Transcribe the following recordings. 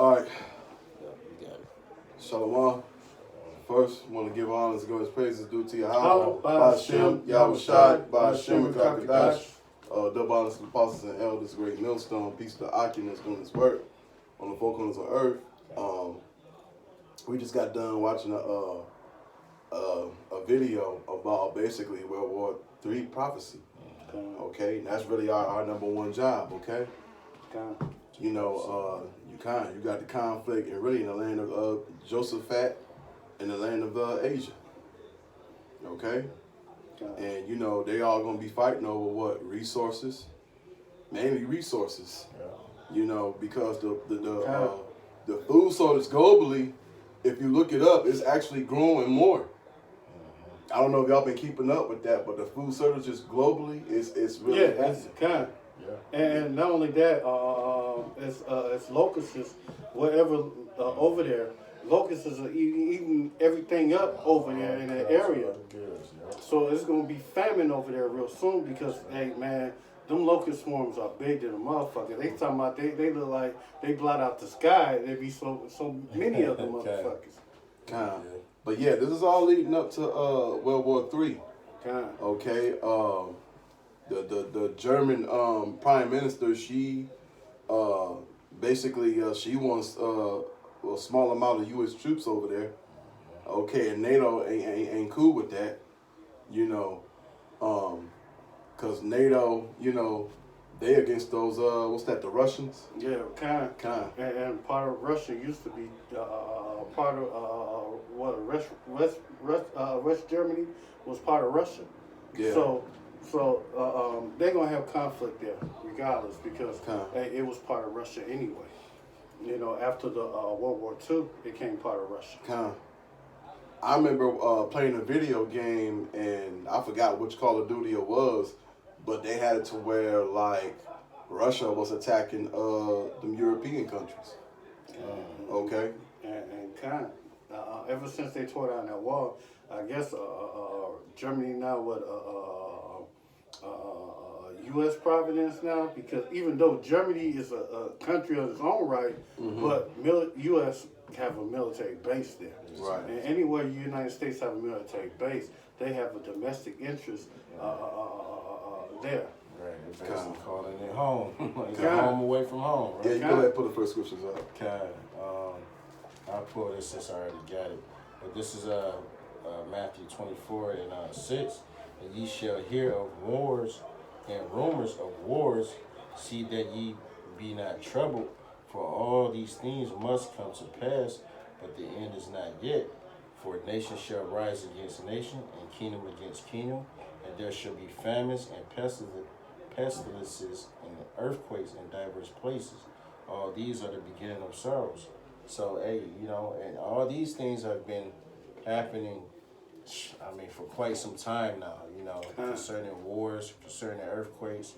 All right, Yeah, you got it. Shalom. First, want to give honors, glory, praises due to How Yahweh, by by Shem, Shem, Yahweh Shai, Yahushai, by by Shem, Shem, Kakadash, Kakadash. double honors to the apostles and elders, great millstone, peace to Akim doing his work on the four corners of earth. We just got done watching a video about basically World War III prophecy. Okay, and that's really our number one job. Okay, you know, you got the conflict and really in the land of Josephat in the land of Asia. Okay, and you know they all gonna be fighting over what resources, mainly resources. You know, because the food shortage globally, if you look it up, is actually growing more. I don't know if y'all been keeping up with that, but the food shortages globally is really It's kind. Yeah. And not only that, it's locusts, whatever over there. Locusts are eating everything up over there in that area. So it's gonna be famine over there real soon because, hey man, them locust swarms are big than a motherfucker. They talking about they look like they blot out the sky. There be so many of them motherfuckers. But yeah, this is all leading up to World War III. Okay, the German prime minister, she basically she wants a small amount of U.S. troops over there. Okay, and NATO ain't cool with that, you know, cause NATO, you know, they against those what's that, the Russians? Yeah, kind. And part of Russia used to be part of West Germany was part of Russia. Yeah. So they're gonna have conflict there, regardless, because it was part of Russia anyway. You know, after the World War II, it became part of Russia. I remember playing a video game, and I forgot which Call of Duty it was, but they had it to where like Russia was attacking them European countries. Okay. And ever since they tore down that wall, I guess Germany now U.S. providence now, because even though Germany is a country of its own right, but U.S. have a military base there. Right. And anywhere the United States have a military base, they have a domestic interest there. Right, they're basically calling it home. It's a home away from home, right? Yeah, you go ahead and put the first scriptures up. Okay, I'll pull this since I already got it. But this is Matthew 24 and 6. And ye shall hear of wars and rumors of wars. See that ye be not troubled, for all these things must come to pass, but the end is not yet. For nation shall rise against nation, and kingdom against kingdom, and there shall be famines and pestilences and earthquakes in diverse places. All these are the beginning of sorrows. So, hey, you know, and all these things have been happening, I mean, for quite some time now, you know, concerning wars, concerning earthquakes,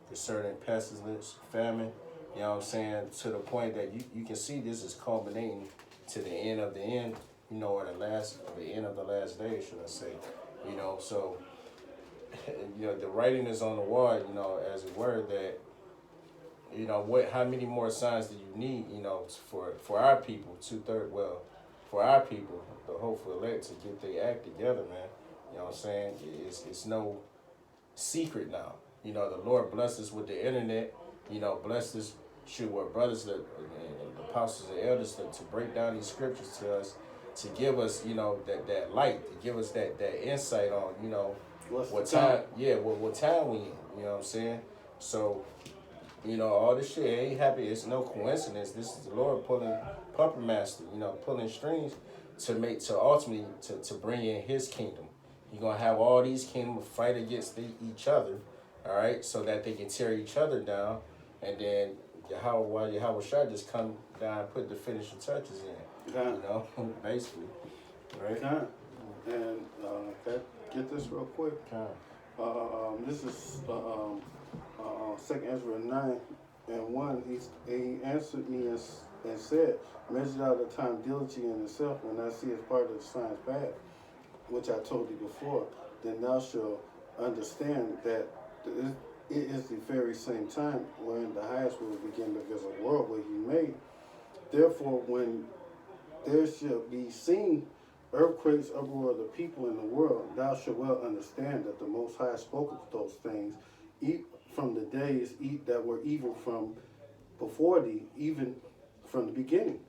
concerning pestilence, famine, you know what I'm saying, to the point that you can see this is culminating to the end of the end, you know, or the end of the last day, should I say, you know, so, you know, the writing is on the wall, you know, as it were, that, you know, how many more signs do you need, you know, for our people, for our people, the hopeful elect, to get their act together, man. You know what I'm saying? It's no secret now. You know, the Lord blessed us with the internet, you know, blessed us, what brothers, the apostles and elders to break down these scriptures to us, to give us, you know, that light, to give us that insight on, you know, what time we in, you know what I'm saying? So, you know, all this shit ain't happy. It's no coincidence. This is the Lord pulling puppet master, you know, pulling strings to ultimately to bring in His kingdom. He's gonna have all these kingdoms fight against each other, all right, so that they can tear each other down, and then Yahweh Shai just come down and put the finishing touches in, you know, basically, right? And get this real quick. This is 2 Ezra 9:1. He answered me and said, measure out the time diligently in itself, when I see as part of the signs bad, which I told you before, then thou shalt understand that it is the very same time when the highest will begin, because a world where He made, Therefore, when there shall be seen earthquakes, uproar of the people in the world, thou shalt well understand that the Most High spoke of those things from the days that were even from before thee, even from the beginning.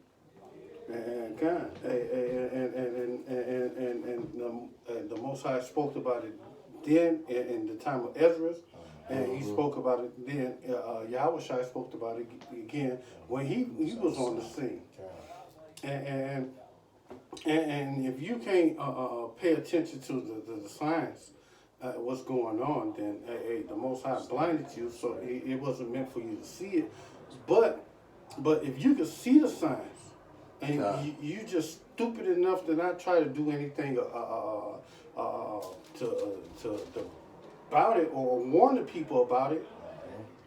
And God, and the Most High spoke about it then in the time of Ezra, and he spoke about it then. Yahweh Shai spoke about it again when he was on the scene. And if you can't pay attention to the signs, what's going on, then the Most High blinded you, so it wasn't meant for you to see it. But if you could see the signs, and you just stupid enough to not try to do anything about it or warn the people about it,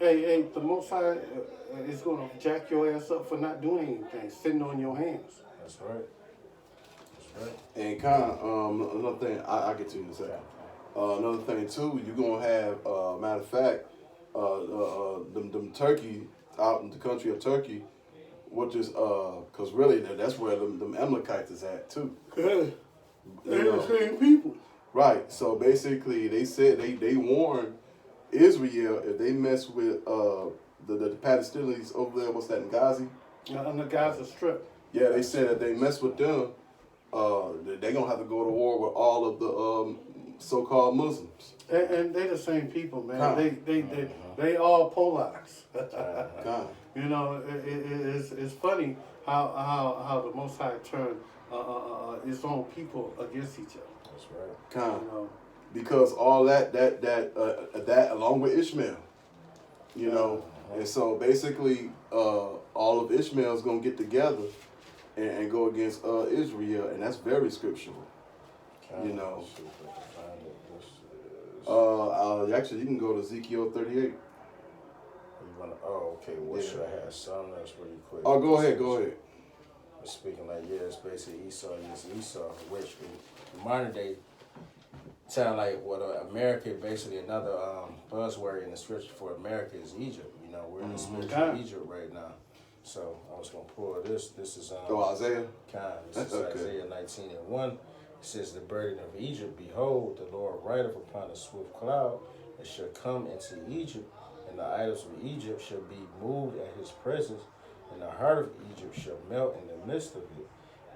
the Most High is going to jack your ass up for not doing anything, sitting on your hands. That's right. And kind of another thing, I get to you in a second. Another thing too, you're gonna have matter of fact, them Turkey out in the country of Turkey, which is cause really that's where them Amalekites is at too. They're the same people. Right. So basically, they said they warned Israel if they mess with the Palestinians over there. What's that in Gaza? On the Gaza Strip. Yeah, they said if they mess with them, they're gonna have to go to war with all of the so-called Muslims. And they the same people, man. They all Polacks. You know, it's funny how the Most High turned his own people against each other. That's right. You know, because all that along with Ishmael, you know, and so basically all of Ishmael's gonna get together and go against Israel, and that's very scriptural. You know. Actually, you can go to Ezekiel 38. Okay. What should I have? Something else really quick. Oh, go ahead. Speaking like, it's basically Esau against Esau, which in modern day sound like what America, basically another buzzword in the scripture for America is Egypt. You know, we're in the spiritual Egypt right now. So I was gonna pull this. This is Isaiah. This is Isaiah 19:1. It says, "The burden of Egypt, behold, the Lord rideth upon a swift cloud, and shall come into Egypt, and the idols of Egypt shall be moved at his presence, and the heart of Egypt shall melt in the midst of it.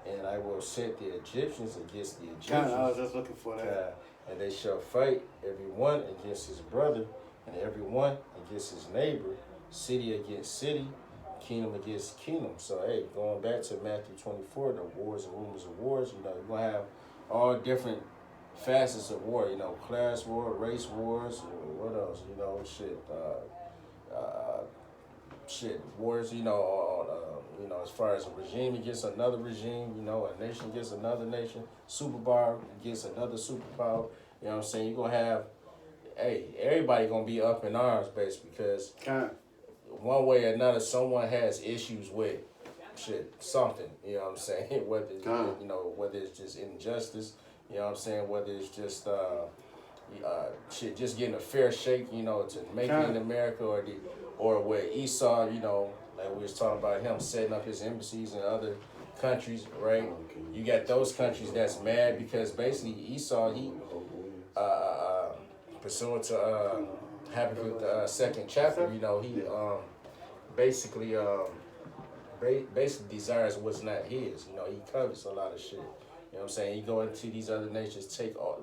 And I will set the Egyptians against the Egyptians." I was just looking for that. "And they shall fight every one against his brother, and every one against his neighbor, city against city, kingdom against kingdom." So, going back to Matthew 24, the wars and rumors of wars, you know, you're going to have all different facets of war, you know, class war, race wars, what else, you know, wars, you know, as far as a regime against another regime, you know, a nation against another nation, superpower against another superpower, you know what I'm saying? You're going to have, everybody going to be up in arms, basically, because one way or another, someone has issues with something, you know what I'm saying? Whether it's just injustice, you know what I'm saying? Whether it's just just getting a fair shake, you know, to make it in America, or where Esau, you know, like we was talking about him setting up his embassies in other countries, right? You got those countries that's mad because basically Esau, he pursuant to Habakkuk the second chapter, you know, he basically desires what's not his. You know, he covets a lot of shit. You know what I'm saying? He go into these other nations, take all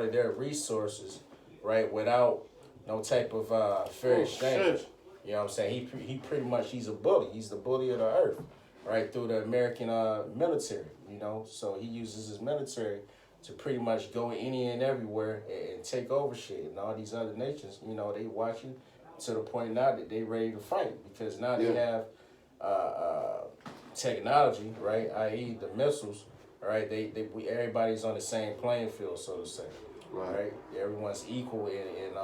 of their resources, right, without no type of fair exchange. You know what I'm saying? He pretty much, he's a bully. He's the bully of the earth, right, through the American military, you know? So he uses his military to pretty much go any and everywhere and take over shit. And all these other nations, you know, they watching to the point now that they ready to fight because now they have technology, right, i.e. the missiles, right? Everybody's on the same playing field, so to say, right? Everyone's equal in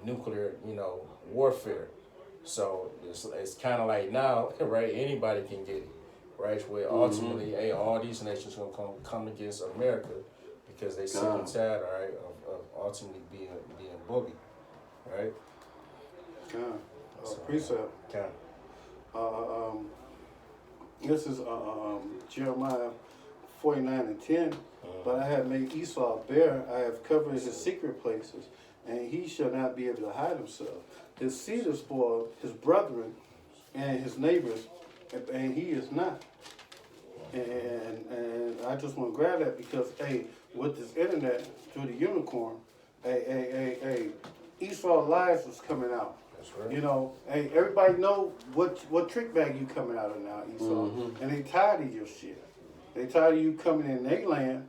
nuclear, you know, warfare. So it's kind of like now, right? Anybody can get it, right? Where ultimately, all these nations gonna come against America because they sick and tired, right, of ultimately being bullied, right? Precept. This is Jeremiah 49:10. But I have made Esau bare, I have covered his secret places, and he shall not be able to hide himself. His seed is spoiled, his brethren and his neighbors, and he is not. And I just want to grab that because, hey, with this internet, through the unicorn, hey, Esau lies is coming out. That's right. You know, hey, everybody know what trick bag you coming out of now, Esau. And they tired of your shit. They tired of you coming in their land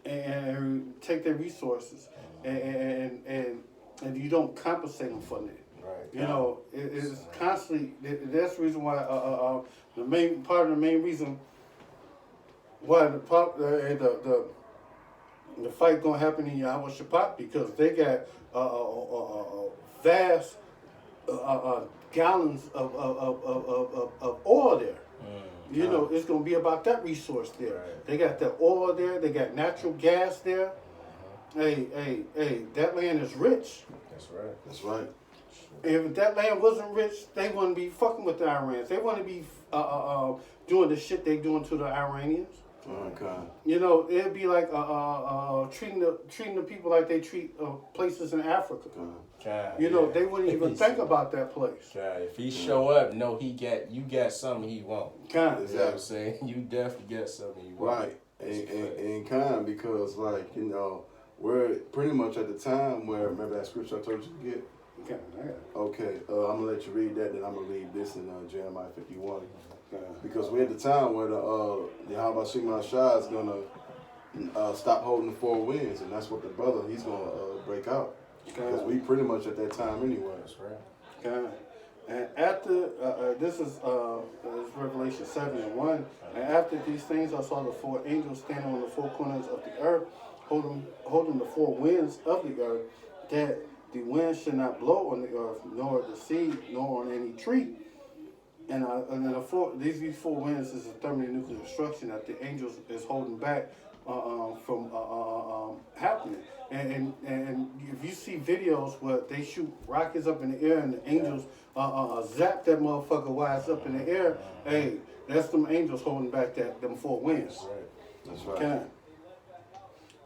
and take their resources and you don't compensate them for it. Right. You know, it's constantly. That's the reason why the main reason why the fight gonna happen in Yahweh Shabbat because they got vast gallons of oil there. You know, it's going to be about that resource there. Right. They got the oil there. They got natural gas there. Hey, that land is rich. That's right. That's right. If that land wasn't rich, they wouldn't be fucking with the Iranians. They wouldn't be doing the shit they doing to the Iranians. Okay. You know, it'd be like treating the people like they treat places in Africa. You know, they wouldn't even think about that place. If he show up, no, you got something he won't. Kind. You know what I'm saying? You definitely got something he won't. Right. And because, like, you know, we're pretty much at the time where, remember that scripture I told you to get? Okay, I'm going to let you read that, then I'm going to read this in Jeremiah 51. Because we're at the time where the Yahweh Shema Shah is going to stop holding the four winds, and that's what the brother, he's going to break out. Because we pretty much at that time anyway. That's right. And after, this is Revelation 7:1. And after these things I saw the four angels standing on the four corners of the earth, holding the four winds of the earth, that the wind should not blow on the earth, nor the sea, nor on any tree. And then these four winds is a thermonuclear destruction that the angels is holding back from happening. And if you see videos where they shoot rockets up in the air and the angels zap that motherfucker while it's up in the air, hey, that's them angels holding back them four winds. That's right. Okay.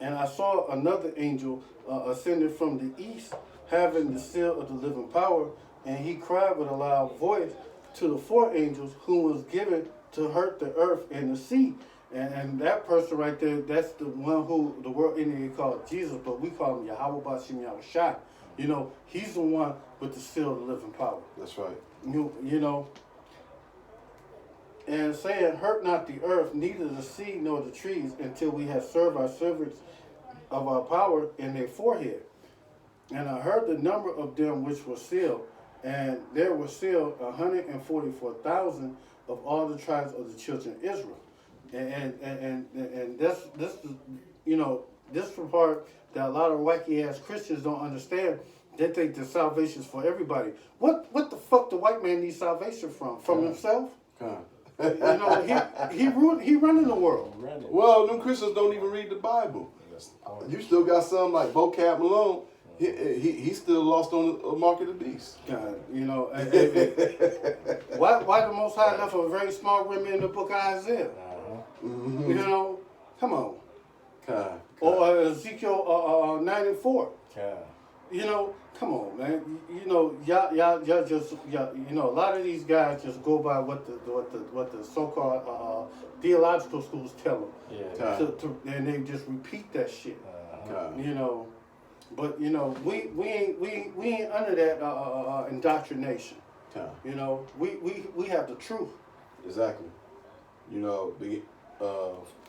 And I saw another angel ascended from the east, having the seal of the living power, and he cried with a loud voice to the four angels who was given to hurt the earth and the sea. And that person right there, that's the one who the world Indian called Jesus, but we call him Yahweh Bashim Yahweh Shai. You know, he's the one with the seal of the living power. That's right. You know, and saying, hurt not the earth, neither the sea nor the trees, until we have served our servants of our power in their forehead. And I heard the number of them which were sealed, and there were sealed 144,000 of all the tribes of the children of Israel. And this you know, this is the part that a lot of wacky ass Christians don't understand. They think the salvation is for everybody. What the fuck the white man needs salvation from? From himself? You know, he running the world. Well, them Christians don't even read the Bible. You still got some like Bo Cap Malone. He's still lost on the mark of the beast. God, you know, why the Most High left a very small remnant in the book of Isaiah? Mm-hmm. You know, come on. God. Or Ezekiel 9:4. God. You know, come on, man. You know, y'all just you know, a lot of these guys just go by what the so-called theological schools tell them. Yeah. And they just repeat that shit. You know, but you know, we ain't under that indoctrination. You know, we have the truth. Exactly. You know,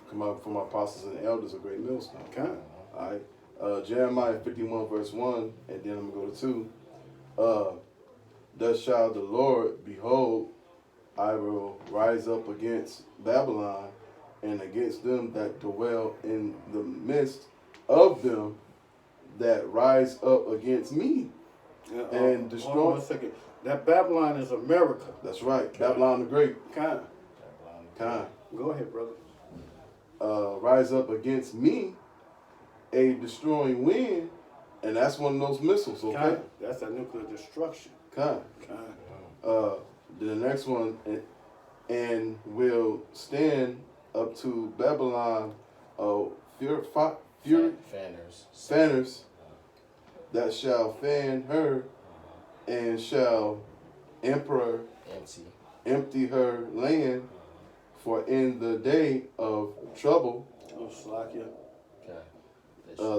come out from our apostles and elders, a great millstone. All right. Jeremiah 51 verse 1, and then I'm going to go to 2. Thus shall the Lord, behold, I will rise up against Babylon and against them that dwell in the midst of them that rise up against me and destroy. Hold on a second. That Babylon is America. That's right. Babylon the Great. Kind. Go ahead, brother. Rise up against me, a destroying wind, and that's one of those missiles, okay? That's a nuclear destruction. Then the next one, and will stand up to Babylon, fanners that shall fan her, and shall emperor empty her land, for in the day of trouble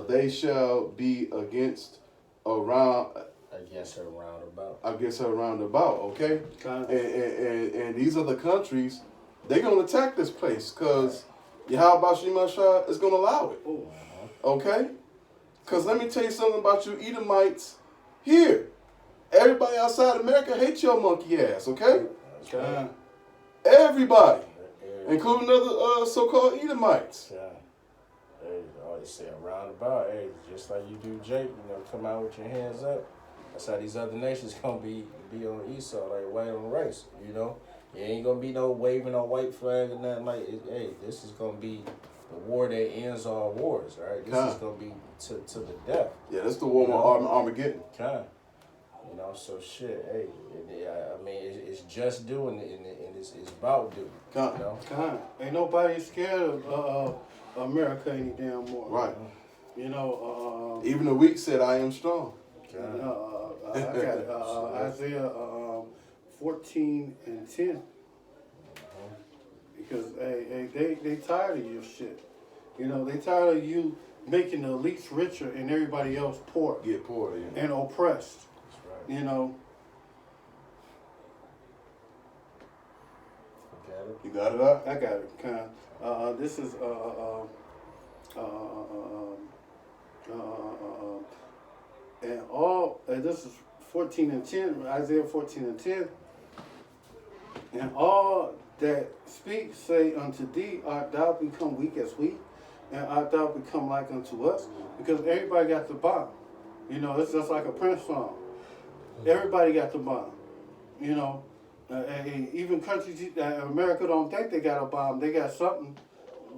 they shall be against her round about. Okay, and these other countries, they're gonna attack this place because Yahweh Shemashah is gonna allow it. Okay, because let me tell you something about you Edomites here. Everybody outside America hates your monkey ass. Okay, everybody, including other so-called Edomites. Hey, always say a roundabout. Hey, just like you do, Jake. Come out with your hands up. That's how these other nations gonna be on Esau, like white on rice. It ain't gonna be no waving on white flag or nothing like it. Hey, this is gonna be the war that ends all wars. All right, this is gonna be to the death. Yeah, that's the war on Armageddon. So shit. Hey, I mean, it's just doing it, and it's about doing. Ain't nobody scared of America any damn more. Right. Even the weak said, "I am strong." I got Isaiah 14:10. Because they tired of your shit. They tired of you making the elites richer and everybody else poor. Get poor, and oppressed. That's right. You got it up? I got it. This is this is 14:10, Isaiah 14:10. And all that speak say unto thee, art thou become weak as we, and art thou become like unto us? Because everybody got the bomb. It's just like a Prince song. Everybody got the bomb. Even countries, America don't think they got a bomb. They got something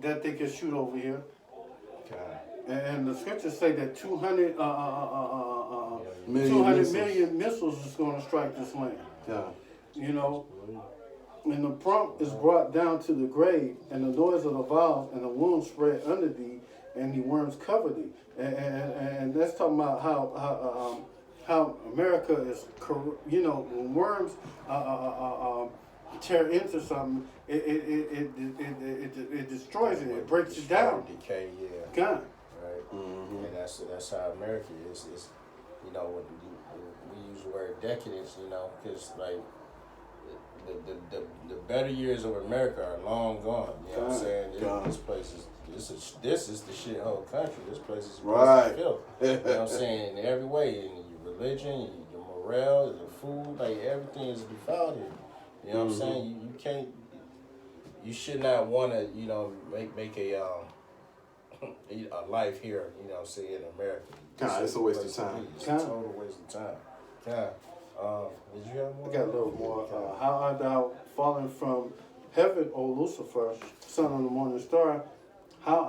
that they can shoot over here. And the scriptures say that 200 million missiles is going to strike this land. And the prompt is brought down to the grave, and the noise of the vials and the wounds spread under thee, and the worms cover thee. And that's talking about how America is, when worms tear into something, it destroys it. It breaks it down. Decay, yeah. Right. Mm-hmm. And that's how America is. When we use the word decadence, because like the better years of America are long gone. You know what I'm saying? This place is this is the shithole country. This place is right. filth. You know what I'm saying? In every way, in your religion, your morale, your food, like everything is defiled here. You know what I'm saying? You can't. You should not want to, make a life here. You know what I'm saying, in America. It's a waste of time. It's a total waste of time. Did you have more? I got a little more. How art thou fallen from heaven, O Lucifer, son of the morning star? How